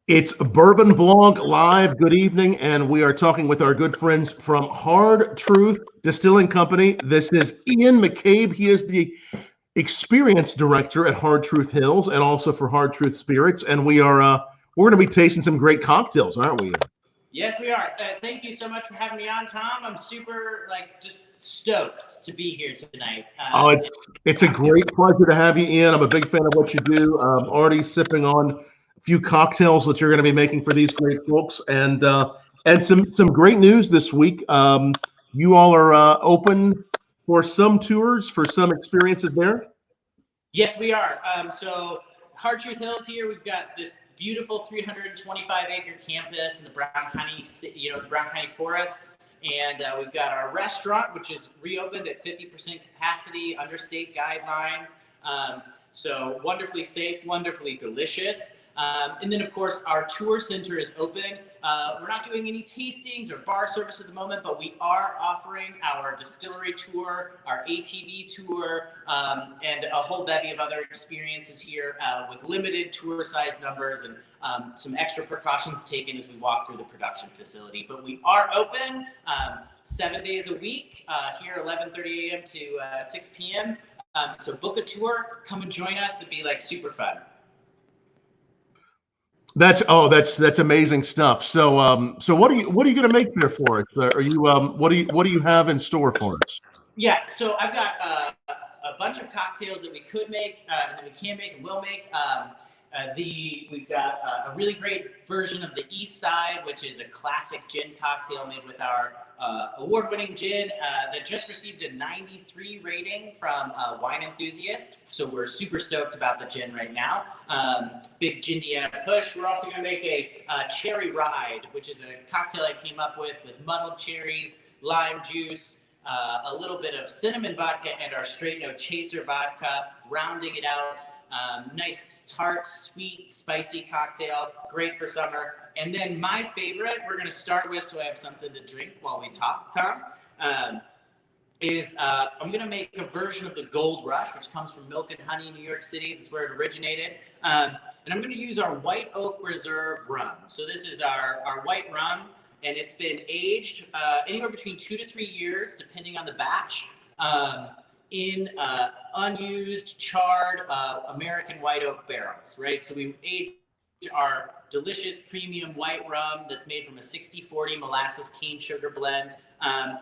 It's BourbonBlog Live. Good evening, and we are talking with our good friends from Hard Truth Distilling Company. This is Ian McCabe. He is the experience director at Hard Truth Hills and also for Hard Truth Spirits. And we're going to be tasting some great cocktails, aren't we, Ian? Yes, we are. Thank you so much for having me on, Tom. I'm super just stoked to be here tonight. It's a great pleasure to have you, Ian. I'm a big fan of what you do. Already sipping on a few cocktails that you're going to be making for these great folks, and some great news this week. You all are open for some tours, for some experiences there. Yes, we are. So Hard Truth Hills here. We've got this beautiful 325-acre campus in the Brown County, the Brown County Forest. And we've got our restaurant, which is reopened at 50% capacity under state guidelines. So wonderfully safe, wonderfully delicious. And then, of course, our tour center is open. We're not doing any tastings or bar service at the moment, but we are offering our distillery tour, our ATV tour, and a whole bevy of other experiences here with limited tour size numbers and some extra precautions taken as we walk through the production facility. But we are open 7 days a week here, 11:30 a.m. to 6 p.m. So book a tour, come and join us. It'd be super fun. That's amazing stuff. So what are you going to make there for us? Are you what do you have in store for us? Yeah, so I've got a bunch of cocktails that we could make and that we can make and will make. We've got a really great version of the East Side, which is a classic gin cocktail made with our award-winning gin that just received a 93 rating from Wine Enthusiast. So we're super stoked about the gin right now. Big Gindiana push. We're also going to make a Cherry Ride, which is a cocktail I came up with muddled cherries, lime juice, a little bit of cinnamon vodka, and our straight no chaser vodka, rounding it out. Nice, tart, sweet, spicy cocktail, great for summer. And then my favorite, we're going to start with, so I have something to drink while we talk, Tom, is I'm going to make a version of the Gold Rush, which comes from Milk and Honey, New York City. That's where it originated. And I'm going to use our White Oak Reserve rum. So this is our white rum, and it's been aged anywhere between 2 to 3 years, depending on the batch. In unused, charred American white oak barrels, right? So we aged our delicious premium white rum that's made from a 60-40 molasses cane sugar blend.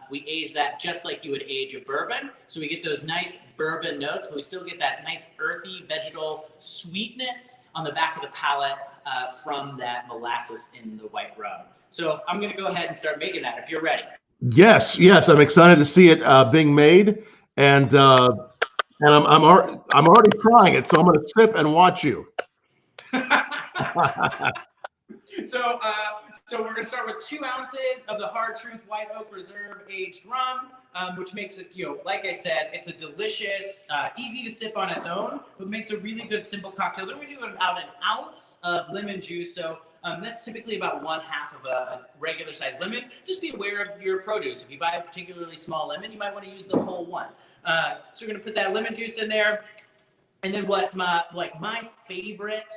We age that just like you would age a bourbon. So we get those nice bourbon notes, but we still get that nice earthy vegetal sweetness on the back of the palate from that molasses in the white rum. So I'm going to go ahead and start making that if you're ready. Yes, I'm excited to see it being made. And I'm already trying it, so I'm going to sip and watch you. So we're going to start with 2 ounces of the Hard Truth White Oak Reserve aged rum, which makes it, like I said, it's a delicious, easy to sip on its own, but makes a really good simple cocktail. Then we do about 1 ounce of lemon juice. So that's typically about 1/2 of a regular size lemon. Just be aware of your produce. If you buy a particularly small lemon, you might want to use the whole one. So we're going to put that lemon juice in there. And then what my favorite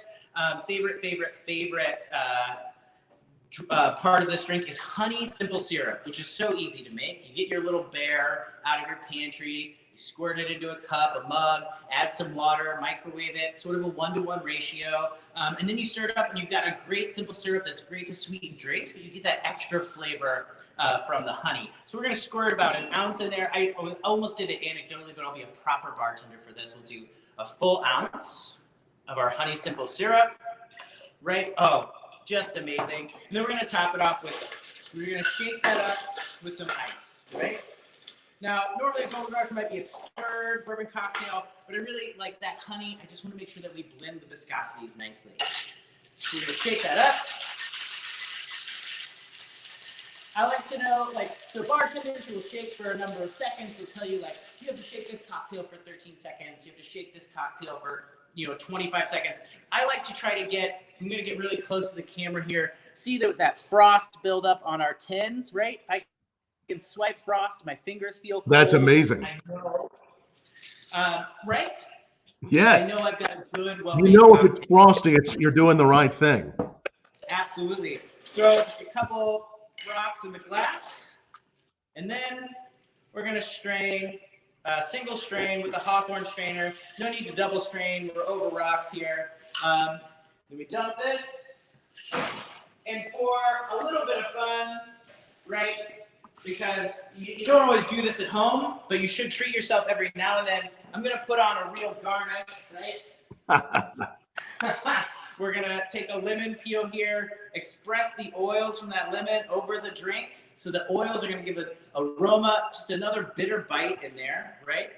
part of this drink is honey simple syrup, which is so easy to make. You get your little bear out of your pantry, you squirt it into a cup, a mug, add some water, microwave it, sort of a 1-to-1 ratio. And then you stir it up and you've got a great simple syrup that's great to sweeten drinks, but you get that extra flavor from the honey. So we're going to squirt about 1 ounce in there. I almost did it anecdotally, but I'll be a proper bartender for this. We'll do a full ounce of our honey simple syrup. Right? Oh, just amazing. And then we're going to top it off we're going to shake that up with some ice, right? Now, normally a Gold Rush might be a stirred bourbon cocktail, but I really like that honey. I just want to make sure that we blend the viscosities nicely. So we're going to shake that up. I like to know, so bartenders who will shake for a number of seconds will tell you, you have to shake this cocktail for 13 seconds. You have to shake this cocktail for, 25 seconds. I like to try to I'm going to get really close to the camera here. See that frost build up on our tins, right? If I can swipe frost, my fingers feel cold. That's amazing. I know. Right? Yes. I know I've got a good if it's frosty, you're doing the right thing. Absolutely. Throw just a couple rocks in the glass, and then we're gonna strain, single strain with the Hawthorne strainer. No need to double strain. We're over rocks here. Then we dump this, and for a little bit of fun, right? Because you don't always do this at home, but you should treat yourself every now and then. I'm gonna put on a real garnish, right? We're gonna take a lemon peel here, express the oils from that lemon over the drink. So the oils are gonna give an aroma, just another bitter bite in there, right?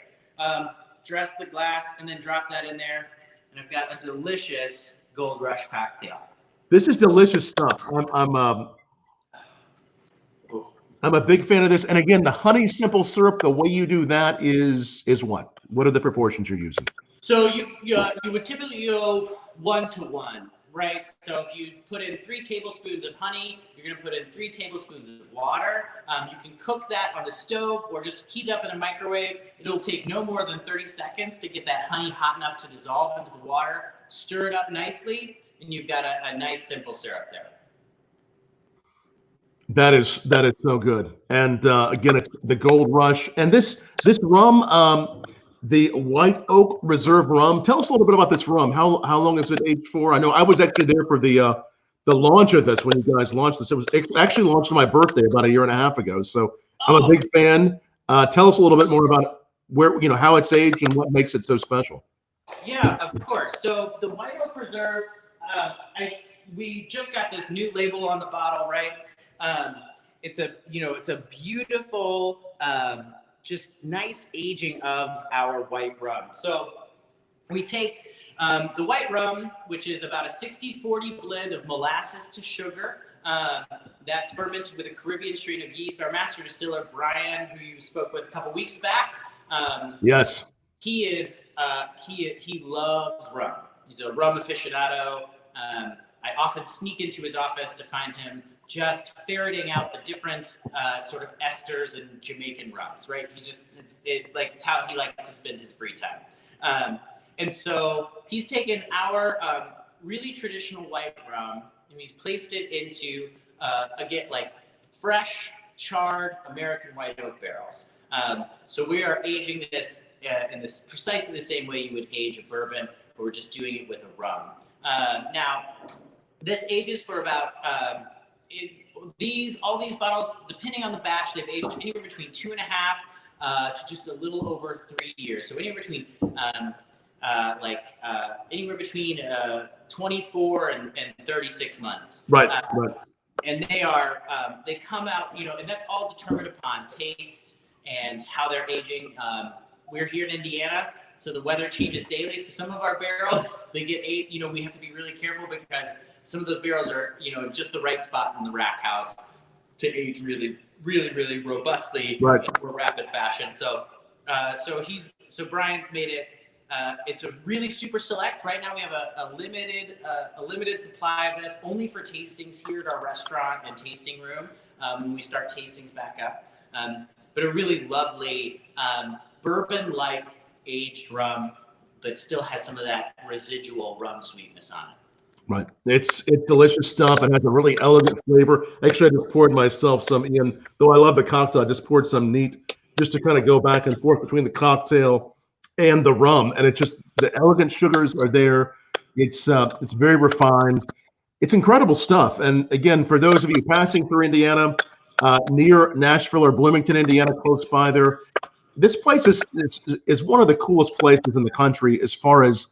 Dress the glass and then drop that in there. And I've got a delicious Gold Rush cocktail. This is delicious stuff. I'm a big fan of this. And again, the honey simple syrup, the way you do that is what? What are the proportions you're using? So you would typically go 1-to-1, right? So if you put in 3 tablespoons of honey, you're going to put in 3 tablespoons of water. You can cook that on the stove or just heat up in a microwave. It'll take no more than 30 seconds to get that honey hot enough to dissolve into the water. Stir it up nicely, and you've got a nice simple syrup there. That is so good. And again, it's the Gold Rush. And this rum, the White Oak Reserve rum. Tell us a little bit about this rum. How long is it aged for? I know I was actually there for the launch of this when you guys launched this. It was actually launched on my birthday about 1.5 years ago. So I'm a big fan. Tell us a little bit more about how it's aged and what makes it so special. Yeah, of course. So the White Oak Reserve, we just got this new label on the bottle, right? It's a beautiful, just nice aging of our white rum. So we take the white rum, which is about a 60-40 blend of molasses to sugar. That's fermented with a Caribbean strain of yeast. Our master distiller, Brian, who you spoke with a couple weeks back. Yes. He loves rum. He's a rum aficionado. I often sneak into his office to find him just ferreting out the different sort of esters and Jamaican rums, right? It's how he likes to spend his free time. And so he's taken our really traditional white rum and he's placed it into fresh charred American white oak barrels. So we are aging this in this precisely the same way you would age a bourbon, but we're just doing it with a rum. Now, this ages for about all these bottles, depending on the batch, they've aged anywhere between 2.5 to just a little over 3 years. So anywhere between 24 and 36 months. Right. And they come out, and that's all determined upon taste and how they're aging. We're here in Indiana, so the weather changes daily. So some of our barrels, they get aged, we have to be really careful because some of those barrels are, in just the right spot in the rack house to age really, really, really robustly in more rapid fashion. So Brian's made it. It's a really super select. Right now we have a limited supply of this, only for tastings here at our restaurant and tasting room when we start tastings back up. But a really lovely bourbon-like aged rum, but still has some of that residual rum sweetness on it. Right. It's delicious stuff. It has a really elegant flavor. Actually, I just poured myself some, Ian. Though I love the cocktail, I just poured some neat just to kind of go back and forth between the cocktail and the rum. And the elegant sugars are there. It's very refined. It's incredible stuff. And again, for those of you passing through Indiana, near Nashville or Bloomington, Indiana, close by there, this place is one of the coolest places in the country as far as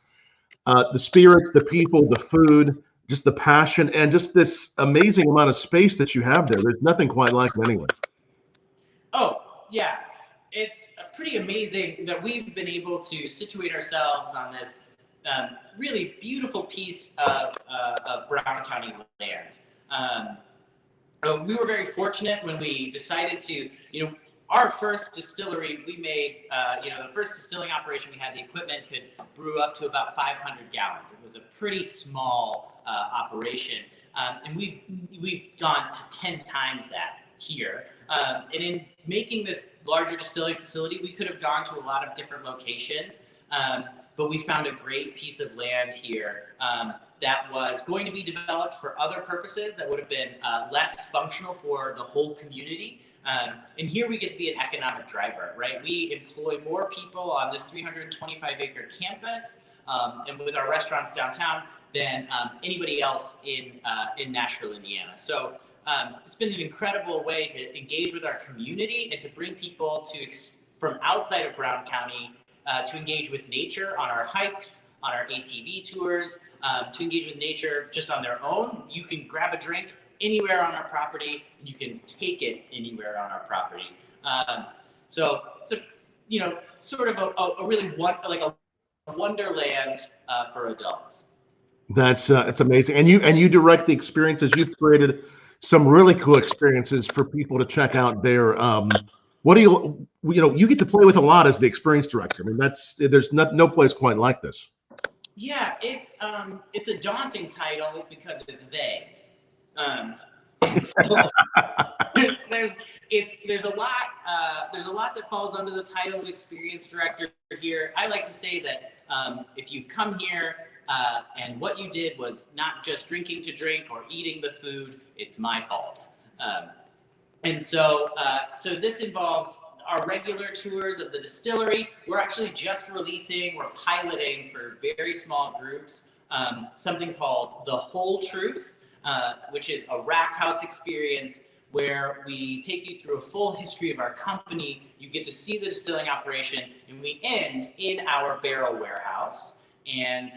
the spirits, the people, the food, just the passion, and just this amazing amount of space that you have there. There's nothing quite like it anywhere. Oh, yeah. It's pretty amazing that we've been able to situate ourselves on this really beautiful piece of Brown County land. We were very fortunate when we decided to, our first distillery, we made, the first distilling operation we had, the equipment could brew up to about 500 gallons. It was a pretty small operation. And we've gone to 10 times that here. And in making this larger distilling facility, we could have gone to a lot of different locations. but we found a great piece of land here that was going to be developed for other purposes that would have been less functional for the whole community. And here we get to be an economic driver, right? We employ more people on this 325-acre campus and with our restaurants downtown than anybody else in Nashville, Indiana. So it's been an incredible way to engage with our community and to bring people from outside of Brown County to engage with nature on our hikes, on our ATV tours, to engage with nature just on their own. You can grab a drink anywhere on our property, and you can take it anywhere on our property. So it's a, sort of a really a wonderland for adults. That's it's amazing. And you direct the experiences. You've created some really cool experiences for people to check out there. What do you get to play with a lot as the experience director. I mean, there's no place quite like this. Yeah, it's a daunting title because it's vague. So there's a lot that falls under the title of experience director here. I like to say that if you've come here and what you did was not just drinking to drink or eating the food, it's my fault. And so this involves our regular tours of the distillery. We're actually we're piloting for very small groups, something called The Whole Truth, which is a rack house experience where we take you through a full history of our company. You get to see the distilling operation, and we end in our barrel warehouse. And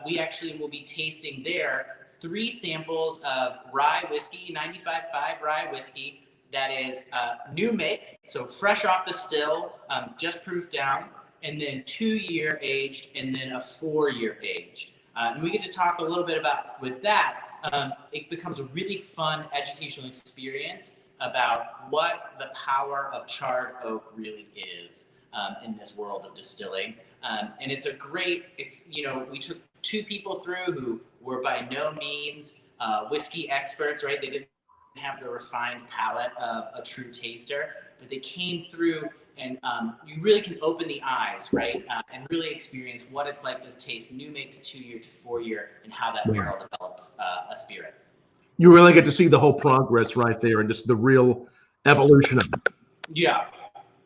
we actually will be tasting there 3 samples of rye whiskey, 95.5 rye whiskey, that is new make, so fresh off the still, just proof down, and then 2-year aged, and then a 4-year aged. And we get to talk a little bit about, with that, it becomes a really fun educational experience about what the power of charred oak really is in this world of distilling. And we took 2 people through who were by no means whiskey experts, right? They didn't have the refined palate of a true taster, but they came through and you really can open the eyes, right? And really experience what it's like to taste new make to 2-year to 4-year and how that barrel develops a spirit. You really get to see the whole progress right there and just the real evolution of it. Yeah,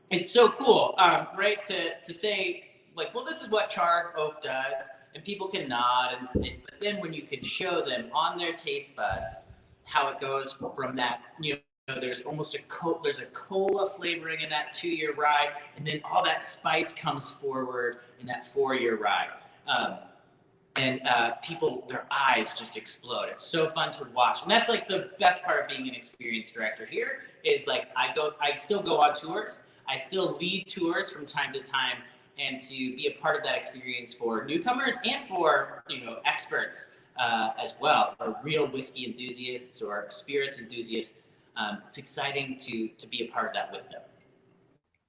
it's so cool, right? To say like, well, this is what charred oak does, and people can nod, but then when you can show them on their taste buds how it goes from that, there's almost there's a cola flavoring in that 2-year rye, and then all that spice comes forward in that 4-year rye. And people, their eyes just explode. It's so fun to watch. And that's like the best part of being an experience director here is like, I still go on tours. I still lead tours from time to time, and to be a part of that experience for newcomers and for, experts as well, or real whiskey enthusiasts or spirits enthusiasts. It's exciting to be a part of that with them.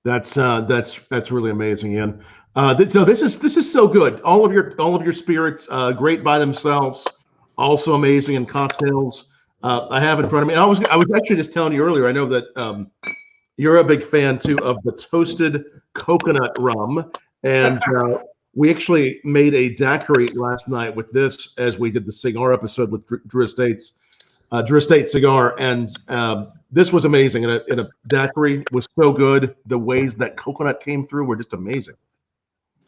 That's really amazing, Ian. So this is so good. All of your spirits, great by themselves, also amazing in cocktails. I have in front of me. I was actually just telling you earlier. I know that you're a big fan too of the toasted coconut rum, and we actually made a daiquiri last night with this as we did the cigar episode with Drew Estates cigar, and this was amazing. In a daiquiri was so good. The ways that coconut came through were just amazing.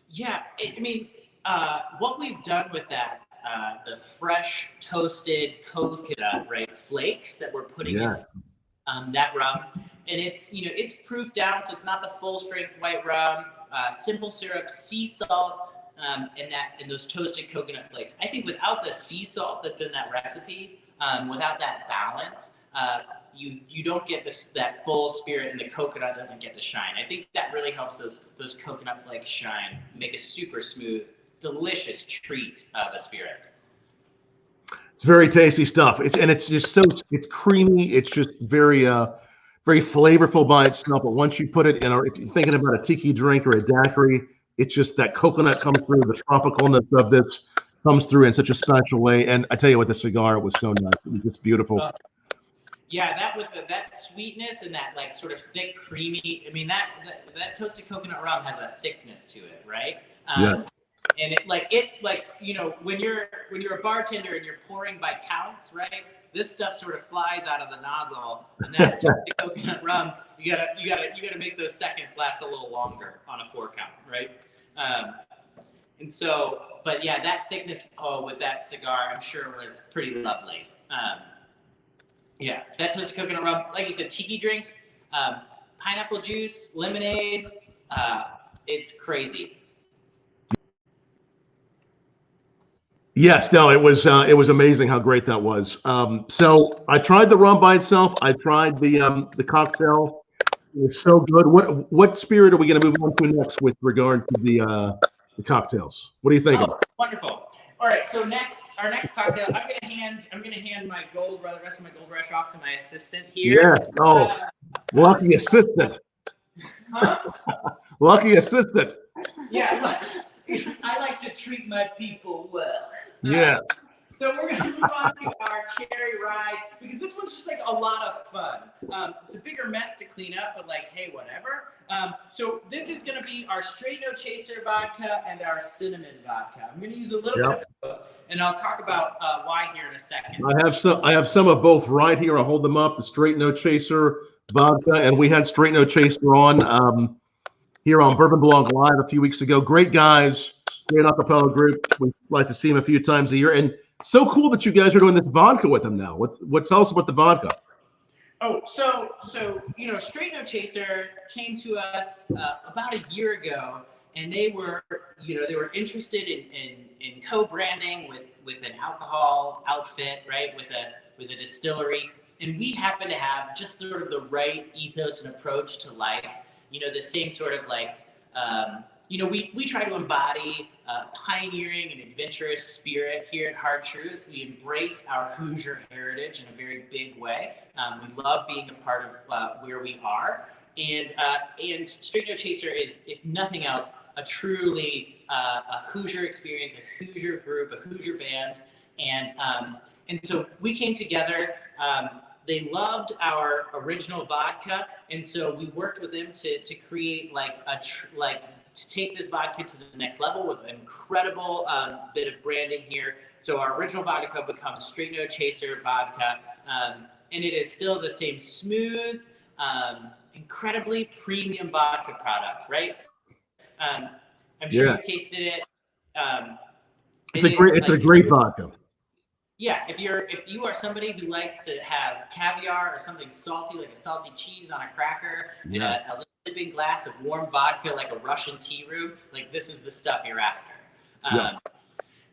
Yeah, what we've done with that, the fresh toasted coconut, right, flakes that we're putting into that rum, and it's proof down, so it's not the full strength white rum. Simple syrup, sea salt, and those toasted coconut flakes. I think without the sea salt that's in that recipe, without that balance, you don't get that full spirit, and the coconut doesn't get to shine. I think that really helps those coconut flakes shine, make a super smooth, delicious treat of a spirit. It's very tasty stuff. It's just it's creamy. It's just very very flavorful by itself. But once you put it in, if you're thinking about a tiki drink or a daiquiri, it's just that coconut comes through. The tropicalness of this comes through in such a special way. And I tell you what, the cigar was so nice. It was just beautiful. Yeah, that with that sweetness and that like sort of thick, creamy. I mean, that toasted coconut rum has a thickness to it, right? Yeah. And you know, when you're a bartender and you're pouring by counts, right? This stuff sort of flies out of the nozzle, and that the coconut rum, you gotta make those seconds last a little longer on a 4 count, right? And so, but yeah, that thickness with that cigar, I'm sure was pretty lovely. Yeah, that toasted coconut rum, like you said, tiki drinks, pineapple juice, lemonade. It's crazy. Yes, no, it was amazing how great that was. So I tried the rum by itself. I tried the cocktail. It was so good. What spirit are we going to move on to next with regard to the cocktails? What are you thinking? Oh, wonderful. All right, so our next cocktail, I'm gonna hand my the rest of my Gold Rush off to my assistant here. Yeah. Oh, lucky assistant. Huh? Lucky assistant. Yeah, I like to treat my people well. Yeah. So we're gonna move on to our cherry rye because this one's just like a lot of fun. It's a bigger mess to clean up, but like, hey, whatever. So this is gonna be our straight no chaser vodka and our cinnamon vodka. I'm gonna use a little bit of both, and I'll talk about why here in a second. I have some of both right here. I'll hold them up. The straight no chaser vodka, and we had straight no chaser on here on BourbonBlog Live a few weeks ago. Great guys, great acapella group. We like to see them a few times a year, and so cool that you guys are doing this vodka with them now. What tell us about the vodka? Oh, so you know, Straight No Chaser came to us about a year ago, and they were interested in co-branding with an alcohol outfit, right? With a distillery, and we happen to have just sort of the right ethos and approach to life. You know, the same sort of like. We try to embody pioneering and adventurous spirit here at Hard Truth. We embrace our Hoosier heritage in a very big way. We love being a part of where we are. And Straight No Chaser is, if nothing else, a truly a Hoosier experience, a Hoosier group, a Hoosier band. And so we came together. They loved our original vodka, and so we worked with them to create to take this vodka to the next level with an incredible bit of branding here. So our original vodka becomes Straight No Chaser vodka, and it is still the same smooth, incredibly premium vodka product, right? I'm sure you've tasted it. It's a great vodka. Yeah, if you are somebody who likes to have caviar or something salty, like a salty cheese on a cracker, in a sipping glass of warm vodka, like a Russian tea room, like this is the stuff you're after.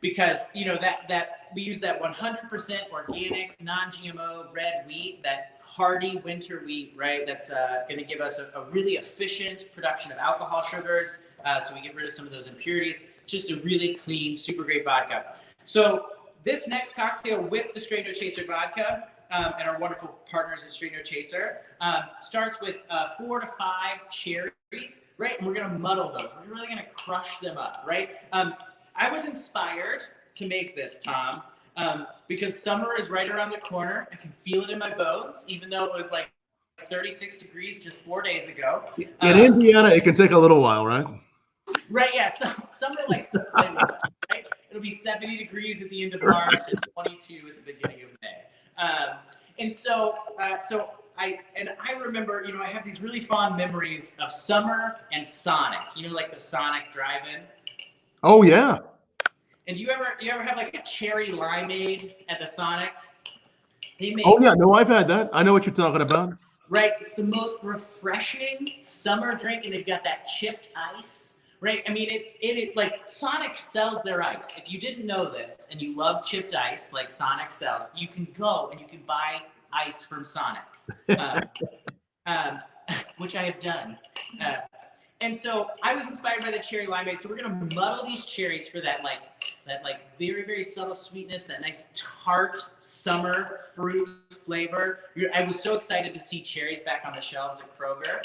Because you know that we use that 100% organic, non-GMO red wheat, that hardy winter wheat, right? That's going to give us a really efficient production of alcohol sugars, so we get rid of some of those impurities. Just a really clean, super great vodka. So this next cocktail with the Straight No Chaser vodka and our wonderful partners at Straight No Chaser starts with 4 to 5 cherries, right? And we're going to muddle those. We're really going to crush them up, right? I was inspired to make this, Tom, because summer is right around the corner. I can feel it in my bones, even though it was like 36 degrees just 4 days ago. In Indiana, it can take a little while, right? Right, yeah. Summer likes to play with us, right? It'll be 70 degrees at the end of March and 22 at the beginning of May. And so I remember, you know, I have these really fond memories of summer and Sonic. You know, like the Sonic drive-in. Oh yeah. And you ever have like a cherry limeade at the Sonic? Oh yeah, no, I've had that. I know what you're talking about. Right, it's the most refreshing summer drink, and they've got that chipped ice. Right, I mean, it like Sonic sells their ice. If you didn't know this and you love chipped ice like Sonic sells, you can go and you can buy ice from Sonic's, which I have done. And so I was inspired by the cherry limeade. So we're gonna muddle these cherries for that very, very subtle sweetness, that nice tart summer fruit flavor. I was so excited to see cherries back on the shelves at Kroger.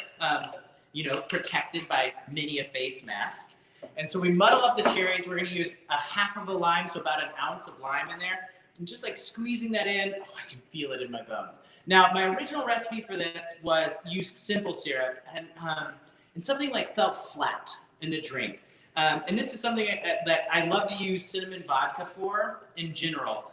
You know, protected by many a face mask. And so we muddle up the cherries. We're going to use a half of a lime, so about an ounce of lime in there. And just like squeezing that in, oh, I can feel it in my bones. Now, my original recipe for this was used simple syrup, and something like fell flat in the drink. And this is something that I love to use cinnamon vodka for in general.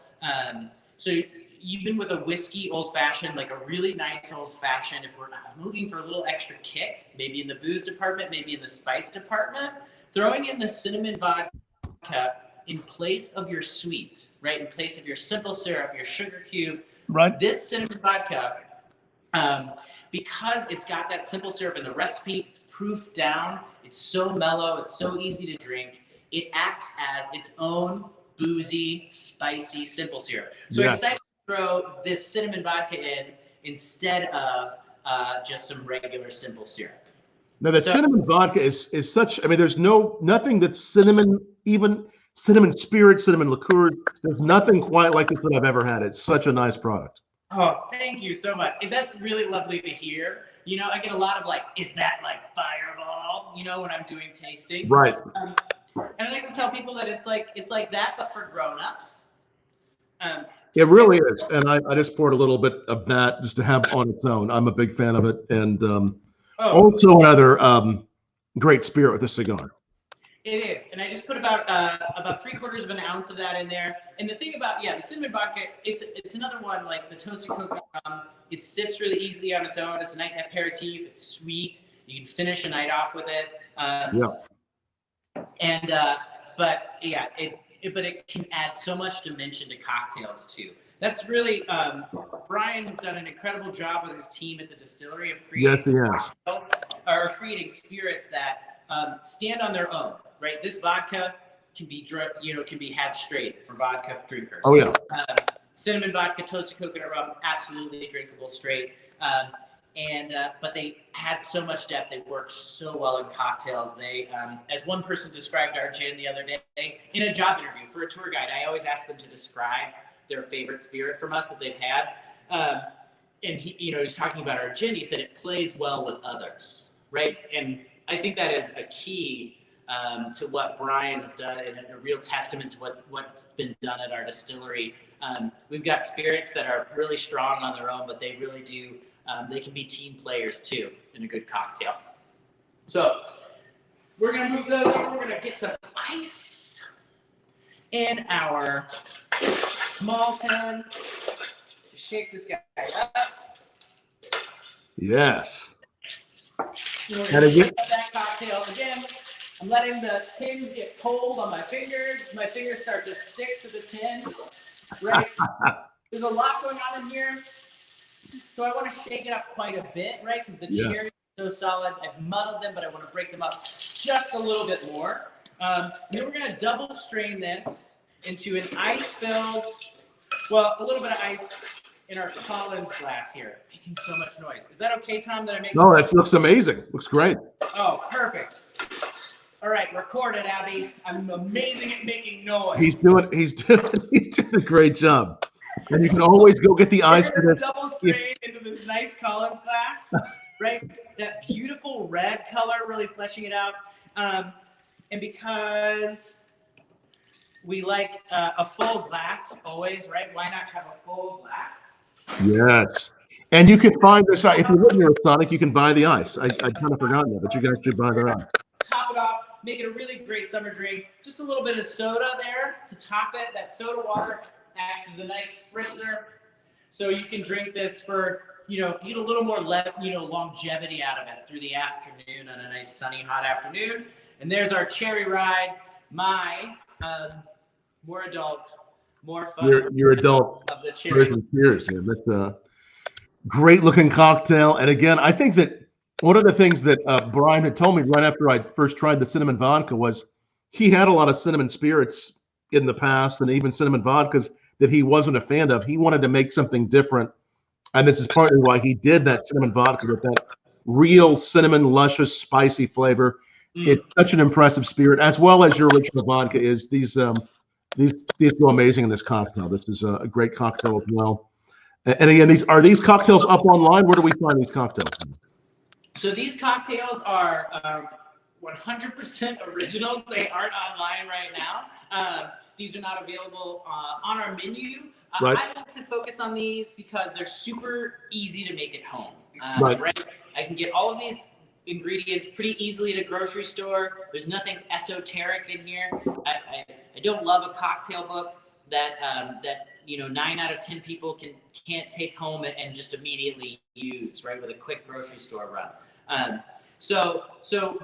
So even with a whiskey old fashioned, like a really nice old fashioned, if we're looking for a little extra kick, maybe in the booze department, maybe in the spice department, throwing in the cinnamon vodka in place of your sweet, right? In place of your simple syrup, your sugar cube, Right. This cinnamon vodka, because it's got that simple syrup in the recipe, it's proofed down, it's so mellow, it's so easy to drink. It acts as its own boozy, spicy, simple syrup. So I'm excited to throw this cinnamon vodka in instead of just some regular simple syrup. Now the cinnamon vodka is such, I mean, there's nothing that's cinnamon, even cinnamon spirit, cinnamon liqueur. There's nothing quite like this that I've ever had. It's such a nice product. Oh, thank you so much. That's really lovely to hear. You know, I get a lot of like, is that like Fireball? You know, when I'm doing tastings. Right. And I like to tell people that it's like that, but for grown-ups. It really is. And I just poured a little bit of that just to have on its own. I'm a big fan of it. And also another great spirit with a cigar. It is, and I just put about 3/4 of an ounce of that in there. And the thing about the cinnamon vodka, it's another one like the toasted coconut rum. It sips really easily on its own. It's a nice aperitif. It's sweet. You can finish a night off with it. But it can add so much dimension to cocktails too. That's really Brian has done an incredible job with his team at the distillery of creating cocktails, or creating spirits that stand on their own. Right, this vodka can be had straight for vodka drinkers. Oh yeah. Cinnamon vodka, toasted coconut rum, absolutely drinkable straight. But they had so much depth. They worked so well in cocktails. They, as one person described our gin the other day in a job interview for a tour guide, I always ask them to describe their favorite spirit from us that they've had. And he's talking about our gin. He said it plays well with others, right? And I think that is a key to what Brian has done, and a real testament to what's been done at our distillery. We've got spirits that are really strong on their own, but they really do. They can be team players too in a good cocktail. So we're gonna move those over. We're gonna get some ice in our small pan to shake this guy up. Yes. And again, that cocktail again. I'm letting the tins get cold on my fingers. My fingers start to stick to the tin. Right? There's a lot going on in here. So I want to shake it up quite a bit, right? Because the cherries are so solid. I've muddled them, but I want to break them up just a little bit more. Then we're going to double strain this into an ice-filled, a little bit of ice in our Collins glass here. Making so much noise. Is that okay, Tom, that I make? No, that looks amazing. Looks great. Oh, perfect. All right, record it, Abby. I'm amazing at making noise. He's doing a great job. And you can always go get the ice for this. Double strain into this nice Collins glass, right? That beautiful red color, really fleshing it out. And because we like a full glass always, right? Why not have a full glass? Yes. And you can find this, if you live near a Sonic, you can buy the ice. I kind of forgotten that, but you can actually buy the ice. Top it off, make it a really great summer drink. Just a little bit of soda there to top it. That soda water acts as a nice spritzer. So you can drink this for, get a little more longevity out of it through the afternoon on a nice sunny, hot afternoon. And there's our cherry ride, my more adult, more fun. Your adult of the cherry. Cheers. Yeah, that's a great looking cocktail. And again, I think that one of the things that Brian had told me right after I first tried the cinnamon vodka was he had a lot of cinnamon spirits in the past and even cinnamon vodkas that he wasn't a fan of. He wanted to make something different. And this is partly why he did that cinnamon vodka with that real cinnamon, luscious, spicy flavor. It's such an impressive spirit, as well as your original vodka is. These go amazing in this cocktail. This is a great cocktail as well. And again, are these cocktails up online? Where do we find these cocktails? So these cocktails are 100% originals. They aren't online right now. These are not available on our menu. Right. I like to focus on these because they're super easy to make at home. Right. I can get all of these ingredients pretty easily at a grocery store. There's nothing esoteric in here. I don't love a cocktail book that 9 out of 10 people can't take home and just immediately use, right, with a quick grocery store run.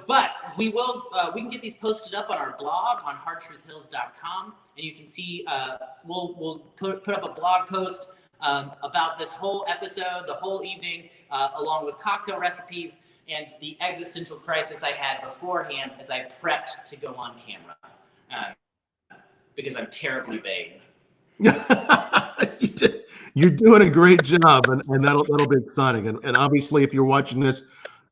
But we can get these posted up on our blog on hardtruthhills.com, and you can see we'll put up a blog post about this whole episode, the whole evening, along with cocktail recipes and the existential crisis I had beforehand as I prepped to go on camera, because I'm terribly vain. You're doing a great job, and that'll be exciting. And obviously, if you're watching this,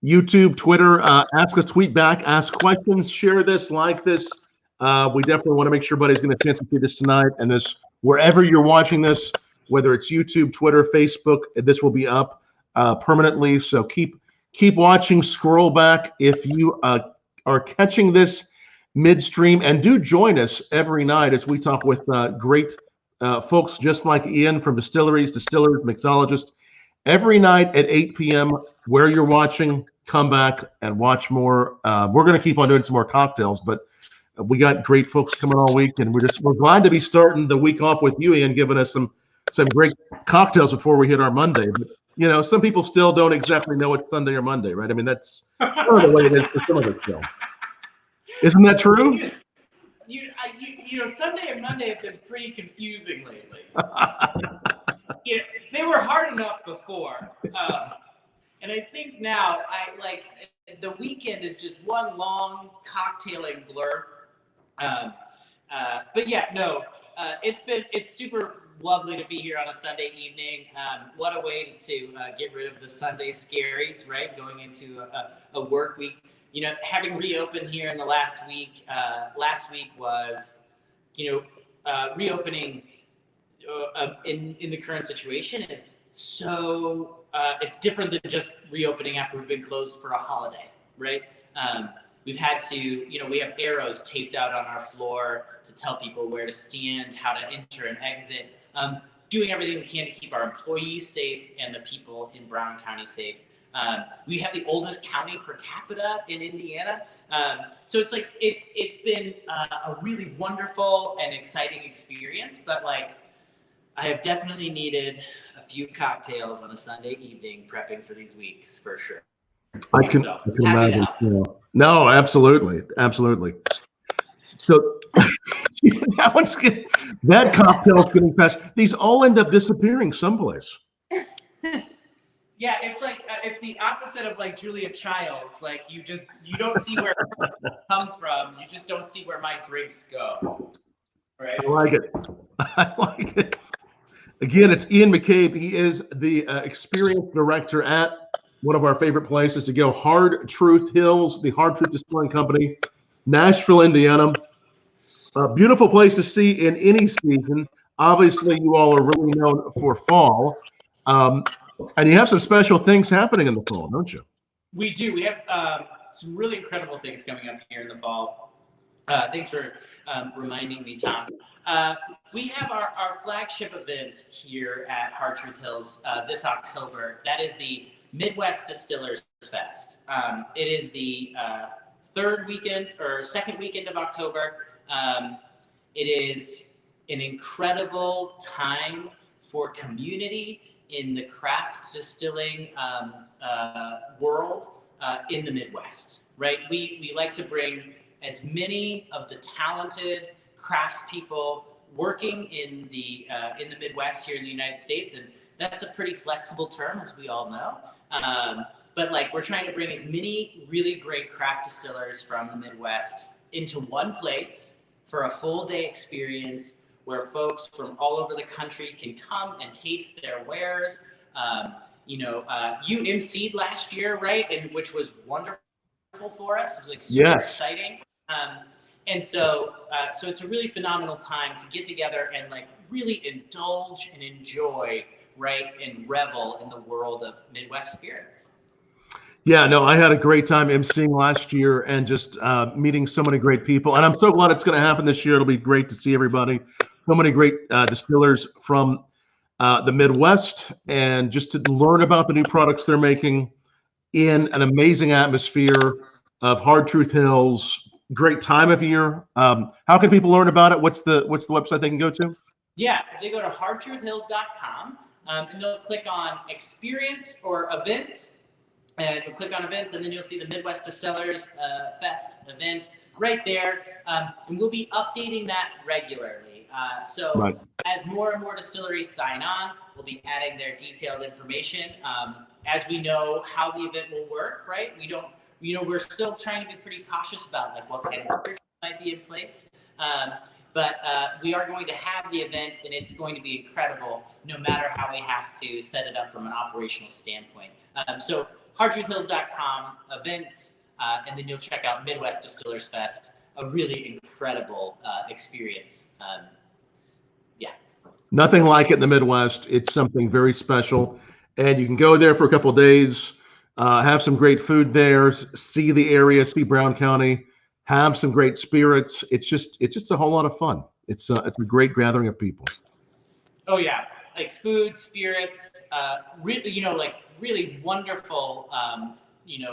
YouTube, Twitter, ask us, tweet back, ask questions, share this, like this. We definitely want to make sure everybody's going to chance to see this tonight, and this wherever you're watching this, whether it's YouTube, Twitter, Facebook, this will be up permanently. So keep watching. Scroll back if you are catching this midstream, and do join us every night as we talk with great folks just like Ian from distilleries, distillers, mixologists. Every night at 8 p.m. where you're watching, come back and watch more. We're going to keep on doing some more cocktails, but we got great folks coming all week, and we're glad to be starting the week off with you, Ian, giving us some great cocktails before we hit our Monday. But some people still don't exactly know it's Sunday or Monday, right? I mean, that's kind of the way it is for some of us still. Isn't that true? Sunday and Monday have been pretty confusing lately. They were hard enough before, and I think now the weekend is just one long cocktailing blur. But yeah, no, it's super lovely to be here on a Sunday evening. What a way to get rid of the Sunday scaries, right? Going into a work week. Having reopened here in the last week was, reopening in the current situation is so, it's different than just reopening after we've been closed for a holiday, right? We've had to, we have arrows taped out on our floor to tell people where to stand, how to enter and exit, doing everything we can to keep our employees safe and the people in Brown County safe. We have the oldest county per capita in Indiana. So it's been a really wonderful and exciting experience, but I have definitely needed a few cocktails on a Sunday evening prepping for these weeks for sure. I can imagine. No, absolutely. So that cocktail's getting past. These all end up disappearing someplace. Yeah, it's it's the opposite of Julia Childs. You don't see where it comes from. You just don't see where my drinks go. Right? I like it. Again, it's Ian McCabe. He is the experience director at one of our favorite places to go, Hard Truth Hills, the Hard Truth Distilling Company, Nashville, Indiana. A beautiful place to see in any season. Obviously, you all are really known for fall. And you have some special things happening in the fall, don't you? We do. We have some really incredible things coming up here in the fall. Thanks for reminding me, Tom. We have our flagship event here at Hard Truth Hills this October. That is the Midwest Distillers Fest. It is the second weekend of October. It is an incredible time for community in the craft distilling world in the Midwest, right? We like to bring as many of the talented craftspeople working in the Midwest here in the United States, and that's a pretty flexible term, as we all know. But we're trying to bring as many really great craft distillers from the Midwest into one place for a full day experience where folks from all over the country can come and taste their wares. You emceed last year, right? And which was wonderful for us. It was super exciting. And so it's a really phenomenal time to get together and really indulge and enjoy, right, and revel in the world of Midwest spirits. Yeah, no, I had a great time emceeing last year and just meeting so many great people. And I'm so glad it's going to happen this year. It'll be great to see everybody. So many great distillers from the Midwest, and just to learn about the new products they're making. in an amazing atmosphere of Hard Truth Hills. Great time of year. How can people learn about it? What's the website they can go to? Yeah, they go to hardtruthhills.com and they'll click on experience or events, and you'll click on events, and then you'll see the Midwest Distillers Fest event right there, and we'll be updating that regularly. So as more and more distilleries sign on, we'll be adding their detailed information. As we know how the event will work, right? We're still trying to be pretty cautious about like what kind of restrictions might be in place. But we are going to have the event, and it's going to be incredible no matter how we have to set it up from an operational standpoint. So hardtruthhills.com, events, and then you'll check out Midwest Distillers Fest, a really incredible experience. Yeah. Nothing like it in the Midwest. It's something very special. And you can go there for a couple of days, have some great food there, see the area, see Brown County, have some great spirits. It's just a whole lot of fun. It's a great gathering of people. Oh yeah, like food, spirits, really, like really wonderful,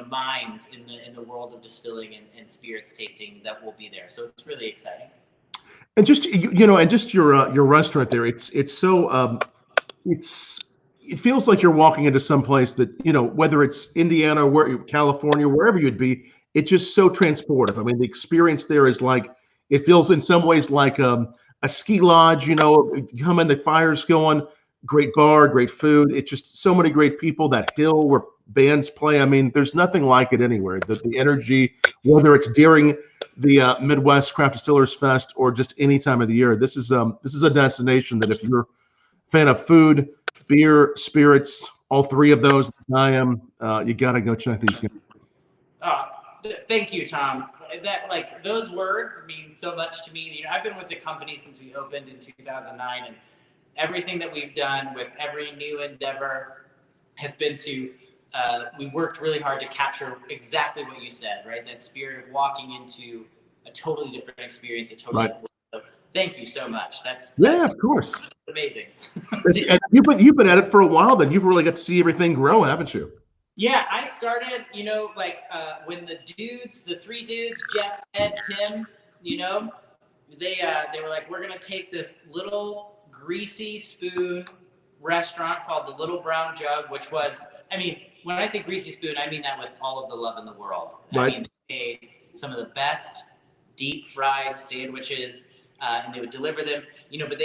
minds in the world of distilling and spirits tasting that will be there. So it's really exciting. And just and just your restaurant there. It's so it feels like you're walking into some place that whether it's Indiana or California, wherever you'd be. It's just so transportive. I mean, the experience there is like, it feels in some ways like a ski lodge. You come in, the fire's going, great bar, great food. It's just so many great people. That hill where bands play. I mean, there's nothing like it anywhere. The energy, whether it's during the Midwest Craft Distillers Fest or just any time of the year, this is a destination that if you're a fan of food, beer, spirits, all three of those I am, you got to go check these guys. Thank you, Tom. That those words mean so much to me. I've been with the company since we opened in 2009, and everything that we've done with every new endeavor has been we worked really hard to capture exactly what you said, right? That spirit of walking into a totally different experience, a totally different. So thank you so much. That's of course, amazing. And you've been at it for a while. Then you've really got to see everything grow, haven't you? Yeah, I started, when the three dudes, Jeff, Ed, Tim, they were like, we're going to take this little greasy spoon restaurant called the Little Brown Jug, which was, when I say greasy spoon, I mean that with all of the love in the world. Right. They made some of the best deep fried sandwiches, and they would deliver them, but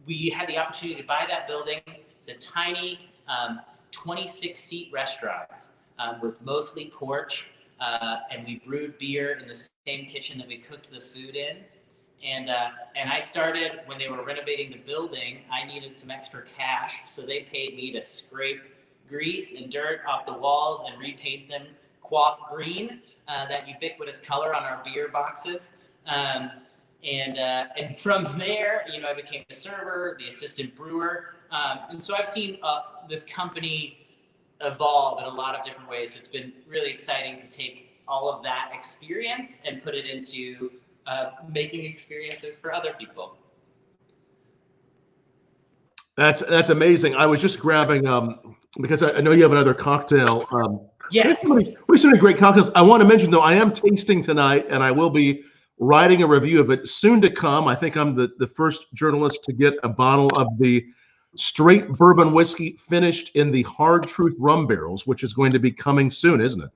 we had the opportunity to buy that building. It's a tiny, 26-seat restaurant with mostly porch, and we brewed beer in the same kitchen that we cooked the food in. And I started when they were renovating the building. I needed some extra cash, so they paid me to scrape grease and dirt off the walls and repaint them quaff green, that ubiquitous color on our beer boxes. And from there, I became the server, the assistant brewer. And so I've seen this company evolve in a lot of different ways. So it's been really exciting to take all of that experience and put it into making experiences for other people. That's amazing. I was just grabbing because I know you have another cocktail. Yes. We have so many great cocktails. I want to mention though, I am tasting tonight, and I will be writing a review of it soon to come. I think I'm the first journalist to get a bottle of the straight bourbon whiskey finished in the Hard Truth rum barrels, which is going to be coming soon, isn't it?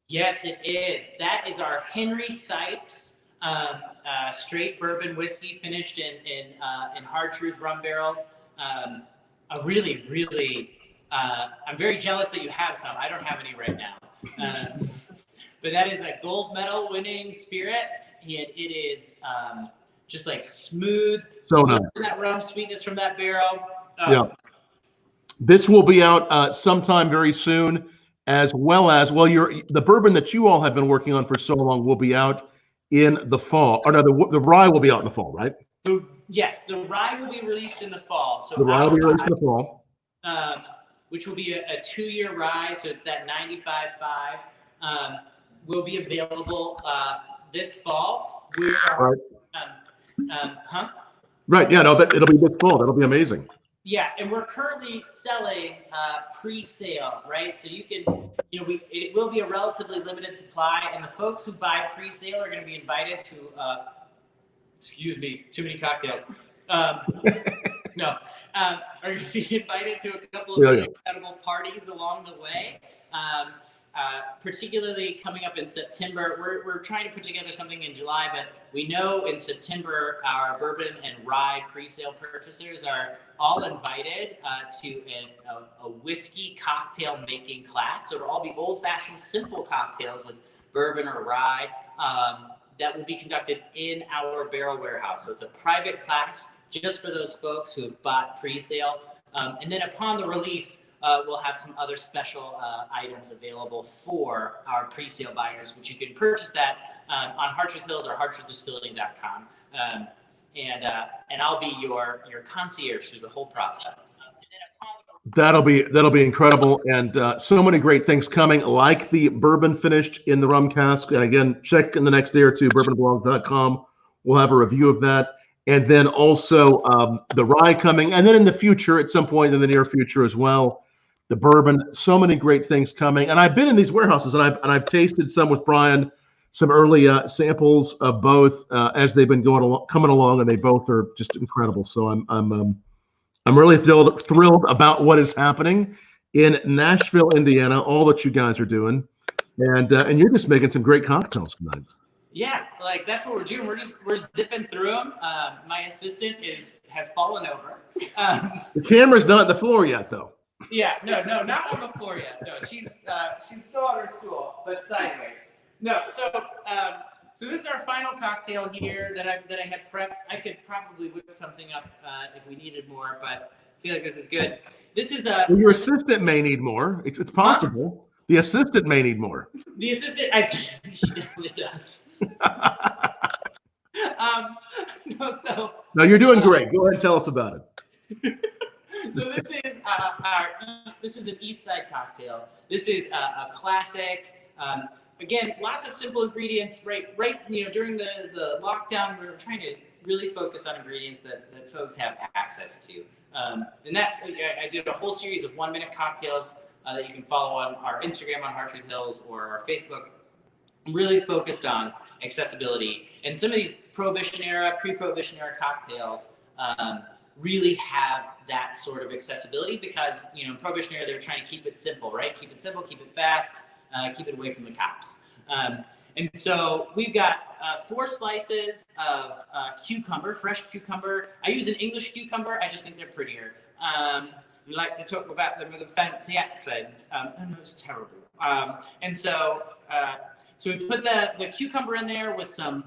Yes, it is. That is our Henry Sipes straight bourbon whiskey finished in Hard Truth rum barrels. A really, really, I'm very jealous that you have some. I don't have any right now. But that is a gold medal winning spirit. And it is just like smooth. So nice. That rum sweetness from that barrel. Yeah. This will be out sometime very soon, as well as, the bourbon that you all have been working on for so long will be out in the fall. Or no, the rye will be out in the fall, right? Yes, the rye will be released in the fall. So the rye will be released in the fall. Which will be a 2-year rye, so it's that 95.5. Will be available this fall. Right. Right. Yeah. No. It'll be this fall. That'll be amazing. Yeah, and we're currently selling pre-sale, right? So you can, it will be a relatively limited supply, and the folks who buy pre-sale are going to be invited to, excuse me, too many cocktails. No, are going to be invited to a couple of really incredible parties along the way. Particularly coming up in September, we're trying to put together something in July, but we know in September our bourbon and rye pre-sale purchasers are all invited to a whiskey cocktail making class. So it'll all be old-fashioned simple cocktails with bourbon or rye that will be conducted in our barrel warehouse. So it's a private class just for those folks who have bought pre-sale. And then upon the release, we'll have some other special items available for our pre-sale buyers, which you can purchase that on Hard Truth Hills or hardtruthDistilling.com. And I'll be your concierge through the whole process. That'll be incredible, and so many great things coming, like the bourbon finished in the rum cask. And again, check in the next day or two, BourbonBlog.com. We'll have a review of that. And then also the rye coming, and then in the future, at some point in the near future as well, the bourbon. So many great things coming. And I've been in these warehouses, and I've tasted some with Brian, some early samples of both as they've been coming along, and they both are just incredible. So I'm really thrilled about what is happening in Nashville, Indiana. All that you guys are doing, and you're just making some great cocktails tonight. Yeah, like that's what we're doing. We're zipping through them. My assistant has fallen over. The camera's not on the floor yet, though. Yeah, no, not on the floor yet. No, she's still on her stool, but sideways. No, so this is our final cocktail here that I had prepped. I could probably whip something up if we needed more, but I feel like this is good. This is well, your assistant may need more. It's possible. The assistant may need more. The assistant, I think she definitely does. No, you're doing great. Go ahead and tell us about it. So this is an East Side cocktail. This is a classic. Again, lots of simple ingredients. Right. During the lockdown, we were trying to really focus on ingredients that folks have access to. And that I did a whole series of 1-minute cocktails that you can follow on our Instagram on Hard Truth Hills or our Facebook. Really focused on accessibility, and some of these pre-Prohibition era cocktails really have that sort of accessibility because in Prohibition era they were trying to keep it simple, right? Keep it simple, keep it fast, keep it away from the cops. And so we've got 4 slices of cucumber, fresh cucumber. I use an English cucumber. I just think they're prettier. We like to talk about them with a fancy accent. No, it's terrible. And so we put the cucumber in there with some,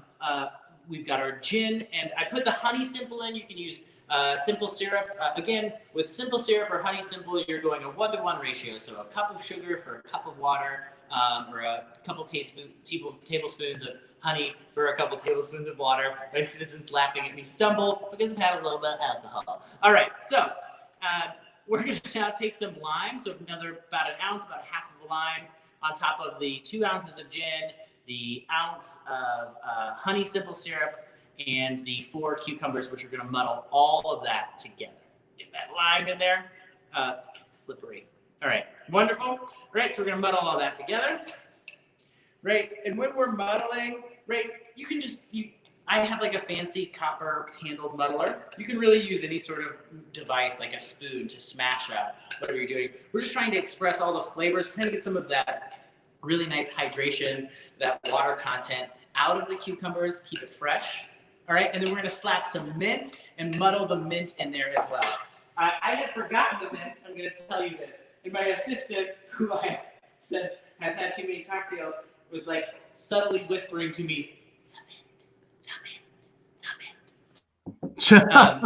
we've got our gin, and I put the honey simple in. You can use simple syrup. Again, with simple syrup or honey simple, you're going a 1-to-1 ratio. So a cup of sugar for a cup of water, or a couple tablespoons of honey for a couple tablespoons of water. My citizen's laughing at me stumble because I've had a little bit of alcohol. All right, so we're going to now take some lime. So about an ounce, about half of a lime, on top of the 2 ounces of gin, the ounce of honey simple syrup, and the 4 cucumbers, which are going to muddle all of that together. Get that lime in there. It's slippery. All right, wonderful. All right, so we're going to muddle all that together. Right, and when we're muddling, right, you can I have like a fancy copper handled muddler. You can really use any sort of device like a spoon to smash up whatever you're doing. We're just trying to express all the flavors, trying to get some of that really nice hydration, that water content out of the cucumbers, keep it fresh. All right, and then we're gonna slap some mint and muddle the mint in there as well. I had forgotten the mint, I'm gonna tell you this. And my assistant, who I said has had too many cocktails, was like subtly whispering to me, so I'm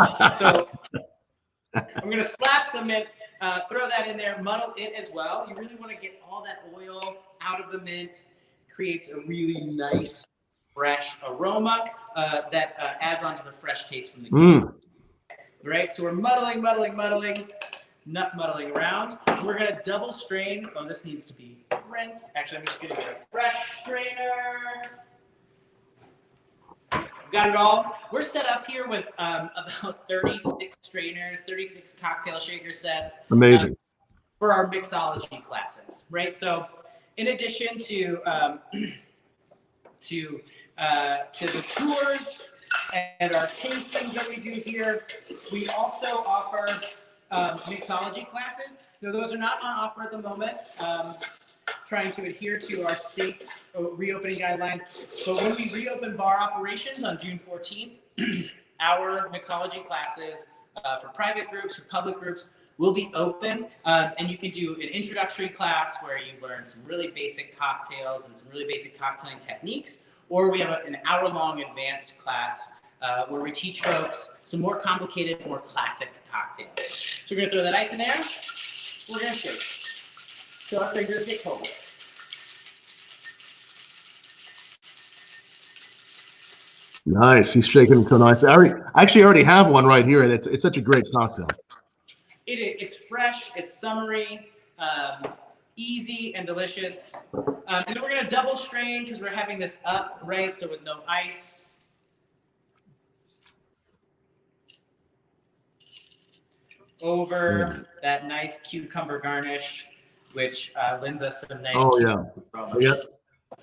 going to slap some mint, throw that in there, muddle it as well. You really want to get all that oil out of the mint. Creates a really nice, fresh aroma that adds on to the fresh taste from the cucumber. Right, so we're muddling, enough muddling around. We're going to double strain. Oh, this needs to be rinsed. Actually, I'm just going to get a fresh strainer. got it all. We're set up here with about 36 strainers, 36 cocktail shaker sets. Amazing. For our mixology classes, right? So, in addition to the tours and our tastings that we do here, we also offer mixology classes. Now, those are not on offer at the moment. Trying to adhere to our state's reopening guidelines. But when we reopen bar operations on June 14th, our mixology classes for private groups, for public groups, will be open. And you can do an introductory class where you learn some really basic cocktails and some really basic cocktailing techniques. Or we have an hour-long advanced class where we teach folks some more complicated, more classic cocktails. So we're gonna throw that ice in there. We're gonna shake. So our fingers get cold. Nice. He's shaking it so nice. I actually already have one right here, and it's such a great cocktail. It's fresh, it's summery, easy and delicious. And then we're gonna double strain because we're having this up, right? So with no ice. Over that nice cucumber garnish, which lends us some nice. Oh yeah, yeah.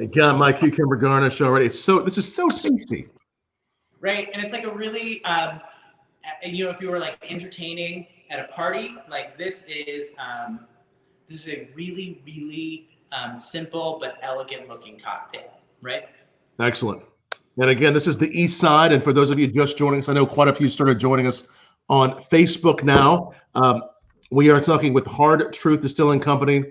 I got my cucumber garnish already. This is so tasty. Right, and it's like a really, if you were like entertaining at a party, like this is a really, really simple but elegant looking cocktail, right? Excellent. And again, this is the East Side. And for those of you just joining us, I know quite a few started joining us on Facebook now. We are talking with Hard Truth Distilling Company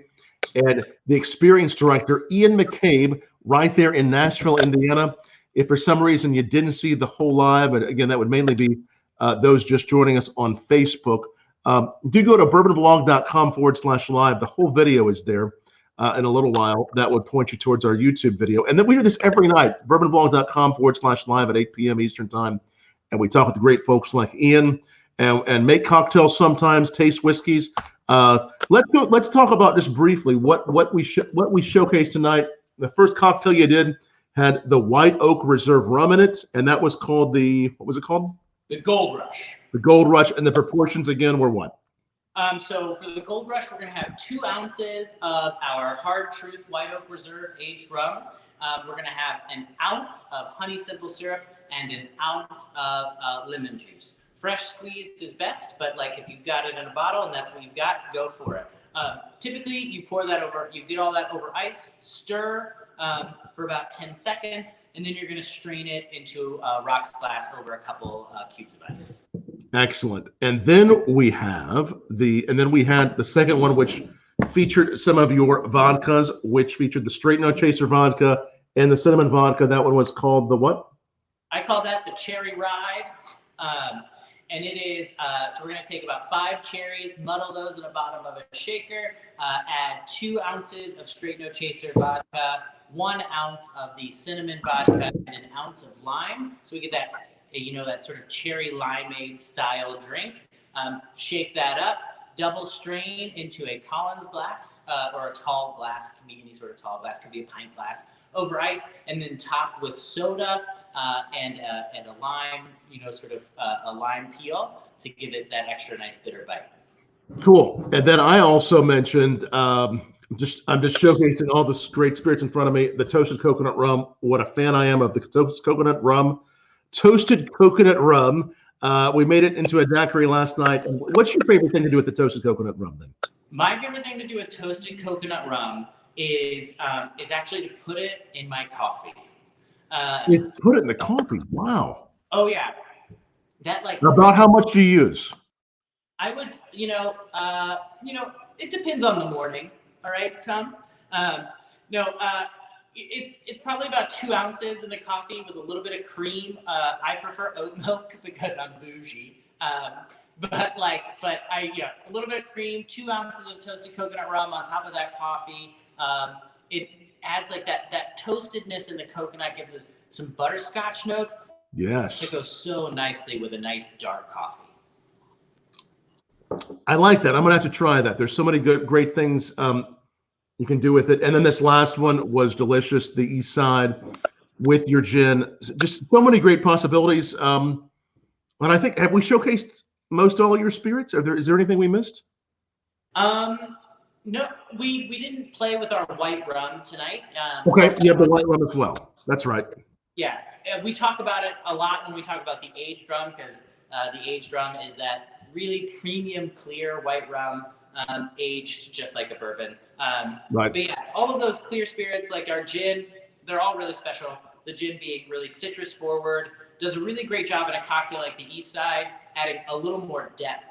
and the experienced director, Ian McCabe, right there in Nashville, Indiana. If for some reason you didn't see the whole live, and again, that would mainly be those just joining us on Facebook, do go to bourbonblog.com/live. The whole video is there in a little while. That would point you towards our YouTube video. And then we do this every night, bourbonblog.com/live at 8 p.m. Eastern time. And we talk with the great folks like Ian and make cocktails sometimes, taste whiskeys. Let's talk about just briefly what we showcased tonight. The first cocktail you did had the White Oak Reserve rum in it, and that was called what was it called? The Gold Rush. The Gold Rush, and the proportions again were what? So for the Gold Rush, we're going to have 2 ounces of our Hard Truth White Oak Reserve aged rum. We're going to have an ounce of honey simple syrup and an ounce of lemon juice. Fresh squeezed is best, but like if you've got it in a bottle and that's what you've got, go for it. Typically, you get all that over ice, stir for about 10 seconds, and then you're going to strain it into a rocks glass over a couple cubes of ice. Excellent. And then we had the second one, which featured some of your vodkas, which featured the Straight No Chaser vodka and the cinnamon vodka. That one was called the what? I call that the Cherry Ride. And it is, so we're going to take about 5 cherries, muddle those in the bottom of a shaker, add 2 ounces of Straight No Chaser vodka, 1 ounce of the cinnamon vodka, and an ounce of lime. So we get that, that sort of cherry limeade style drink. Shake that up, double strain into a Collins glass or a tall glass. It can be any sort of tall glass, it could be a pint glass, over ice, and then top with soda and a lime, a lime peel to give it that extra nice bitter bite. Cool. And then I also mentioned, I'm just showcasing all this great spirits in front of me. The toasted coconut rum. What a fan I am of the toasted coconut rum. Toasted coconut rum. We made it into a daiquiri last night. What's your favorite thing to do with the toasted coconut rum then? My favorite thing to do with toasted coconut rum is actually to put it in my coffee. You put it in the coffee. Wow. Oh yeah. That about how much do you use? I would, it depends on the morning. All right, Tom. It's probably about 2 ounces in the coffee with a little bit of cream. I prefer oat milk because I'm bougie. But a little bit of cream, 2 ounces of toasted coconut rum on top of that coffee. It adds like that toastedness in the coconut, gives us some butterscotch notes. Yes. It goes so nicely with a nice dark coffee. I like that. I'm gonna have to try that. There's so many great things you can do with it. And then this last one was delicious. The East Side. with your gin. Just so many great possibilities. And I think, have we showcased most all your spirits? Is there anything we missed? No, we didn't play with our white rum tonight. Okay, you have the white rum as well. That's right. Yeah, we talk about it a lot when we talk about the aged rum, because the aged rum is that really premium, clear white rum, aged just like a bourbon. Right. But yeah, all of those clear spirits, like our gin, they're all really special. The gin being really citrus forward, does a really great job in a cocktail like the East Side, adding a little more depth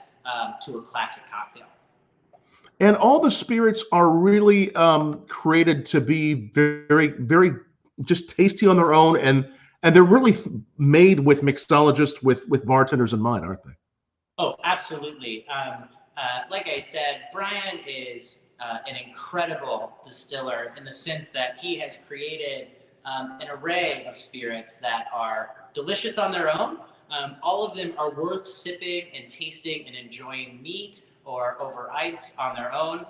to a classic cocktail. And all the spirits are really created to be very, very just tasty on their own, and they're really made with mixologists, with bartenders in mind, aren't they? Oh, absolutely. Like I said, Brian is an incredible distiller in the sense that he has created an array of spirits that are delicious on their own. All of them are worth sipping and tasting and enjoying neat or over ice on their own,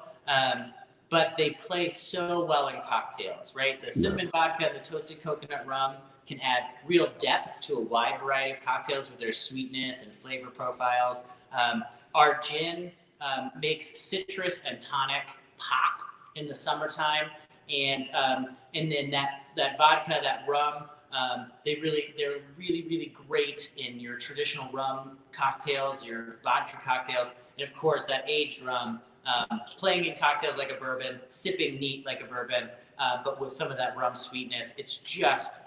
but they play so well in cocktails, right? The cinnamon vodka and the toasted coconut rum can add real depth to a wide variety of cocktails with their sweetness and flavor profiles. Our gin makes citrus and tonic pop in the summertime, and then that vodka, that rum, they're really great in your traditional rum cocktails, your vodka cocktails, and of course that aged rum, playing in cocktails like a bourbon, sipping neat like a bourbon, but with some of that rum sweetness. It's just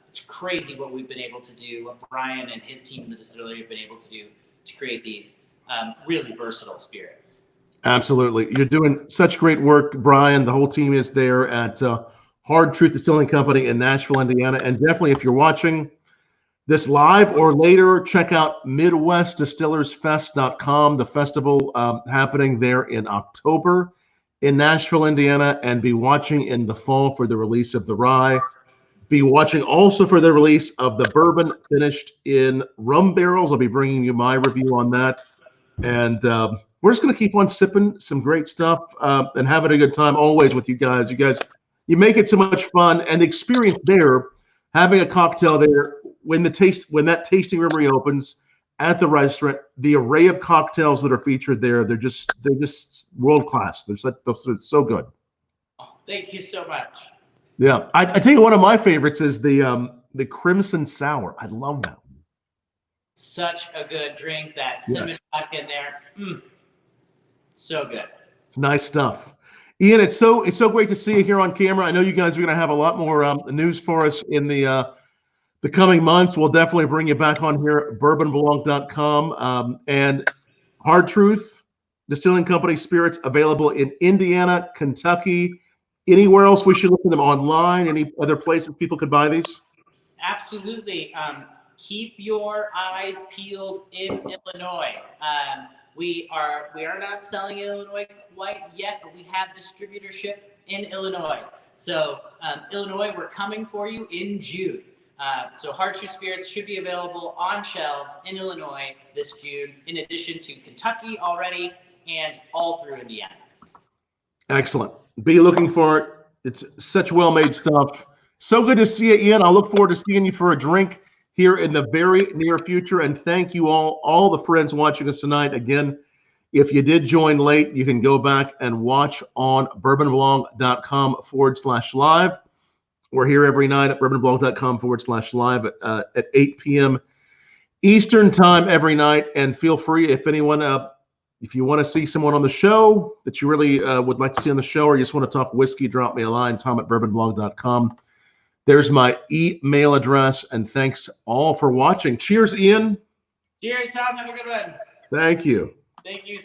it's crazy what we've been able to do, what Brian and his team in the distillery have been able to do to create these really versatile spirits. Absolutely. You're doing such great work, Brian. The whole team is there at Hard Truth Distilling Company in Nashville, Indiana. And definitely, if you're watching this live or later, check out MidwestDistillersFest.com, the festival happening there in October in Nashville, Indiana, and be watching in the fall for the release of the rye. Be watching also for the release of the bourbon finished in rum barrels. I'll be bringing you my review on that. And we're just going to keep on sipping some great stuff and having a good time always with you guys. You make it so much fun, and the experience there, having a cocktail there, when that tasting room reopens at the restaurant, the array of cocktails that are featured there, they're just world class. They're so good. Oh, thank you so much. Yeah, I tell you, one of my favorites is the Crimson Sour. I love that. Such a good drink. That cinnamon vodka in there, so good. It's nice stuff. Ian, it's so great to see you here on camera. I know you guys are going to have a lot more news for us in the coming months. We'll definitely bring you back on here at BourbonBlog.com, and Hard Truth Distilling Company spirits available in Indiana, Kentucky. Anywhere else we should look for them online? Any other places people could buy these? Absolutely. Keep your eyes peeled in Illinois. We are not selling in Illinois quite yet, but we have distributorship in Illinois. So Illinois, we're coming for you in June. So Hard Truth Spirits should be available on shelves in Illinois this June, in addition to Kentucky already and all through Indiana. Excellent. Be looking for it. It's such well-made stuff. So good to see you, Ian. I look forward to seeing you for a drink here in the very near future. And thank you all the friends watching us tonight. Again, if you did join late, you can go back and watch on BourbonBlog.com/live. We're here every night at BourbonBlog.com/live at 8 p.m. Eastern time every night. And feel free, if anyone, if you want to see someone on the show that you really would like to see on the show, or you just want to talk whiskey, drop me a line, Tom@BourbonBlog.com. There's my email address, and thanks all for watching. Cheers, Ian. Cheers, Tom. Have a good one. Thank you. Thank you.